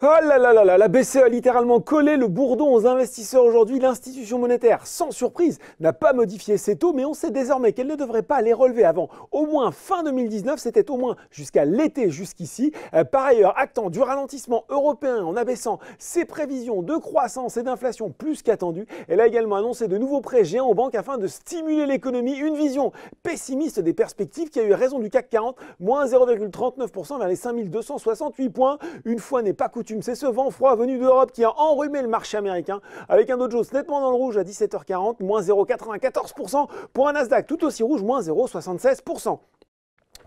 Oh là là là là, la BCE a littéralement collé le bourdon aux investisseurs aujourd'hui. L'institution monétaire, sans surprise, n'a pas modifié ses taux, mais on sait désormais qu'elle ne devrait pas les relever avant au moins fin 2019, c'était au moins jusqu'à l'été jusqu'ici. Par ailleurs, actant du ralentissement européen en abaissant ses prévisions de croissance et d'inflation plus qu'attendues, elle a également annoncé de nouveaux prêts géants aux banques afin de stimuler l'économie. Une vision pessimiste des perspectives qui a eu raison du CAC 40, moins 0,39% vers les 5268 points. Une fois n'est pas coutume, c'est ce vent froid venu d'Europe qui a enrhumé le marché américain avec un Dow Jones nettement dans le rouge à 17h40, moins 0,94% pour un Nasdaq tout aussi rouge, moins 0,76%.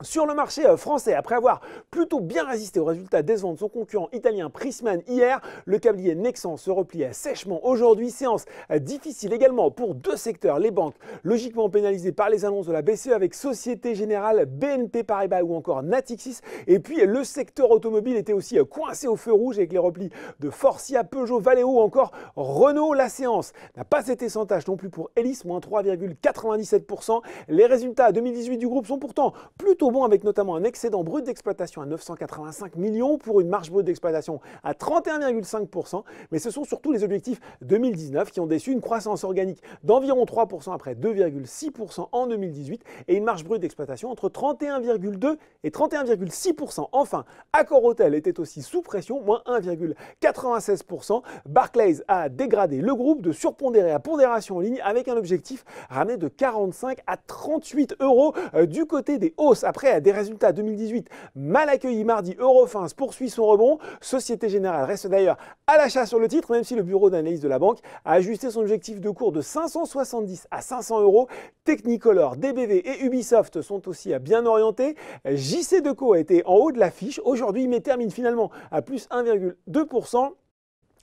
Sur le marché français, après avoir plutôt bien résisté aux résultats décevants de son concurrent italien Prysmian hier, le câblier Nexans se replie sèchement aujourd'hui. Séance difficile également pour deux secteurs, les banques logiquement pénalisées par les annonces de la BCE avec Société Générale, BNP Paribas ou encore Natixis. Et puis le secteur automobile était aussi coincé au feu rouge avec les replis de Forcia, Peugeot, Valeo ou encore Renault. La séance n'a pas été sans tâche non plus pour Elis, moins 3,97%. Les résultats 2018 du groupe sont pourtant plutôt bon avec notamment un excédent brut d'exploitation à 985 millions pour une marge brute d'exploitation à 31,5%. Mais ce sont surtout les objectifs 2019 qui ont déçu, une croissance organique d'environ 3% après 2,6% en 2018 et une marge brute d'exploitation entre 31,2 et 31,6%. Enfin, Accor Hotel était aussi sous pression, moins 1,96%. Barclays a dégradé le groupe de surpondéré à pondération en ligne avec un objectif ramené de 45 à 38 euros du côté des hausses. Après des résultats 2018 mal accueillis mardi, Eurofins poursuit son rebond. Société Générale reste d'ailleurs à l'achat sur le titre, même si le bureau d'analyse de la banque a ajusté son objectif de cours de 570 à 500 euros. Technicolor, DBV et Ubisoft sont aussi bien orientés. JC Deco a été en haut de l'affiche aujourd'hui, mais termine finalement à plus 1,2%.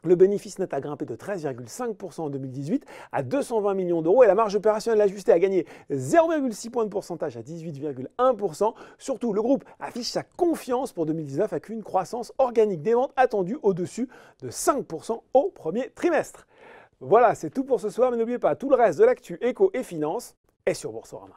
Le bénéfice net a grimpé de 13,5% en 2018 à 220 millions d'euros et la marge opérationnelle ajustée a gagné 0,6 points de pourcentage à 18,1%. Surtout, le groupe affiche sa confiance pour 2019 avec une croissance organique des ventes attendue au-dessus de 5% au premier trimestre. Voilà, c'est tout pour ce soir, mais n'oubliez pas, tout le reste de l'actu éco et finance est sur Boursorama.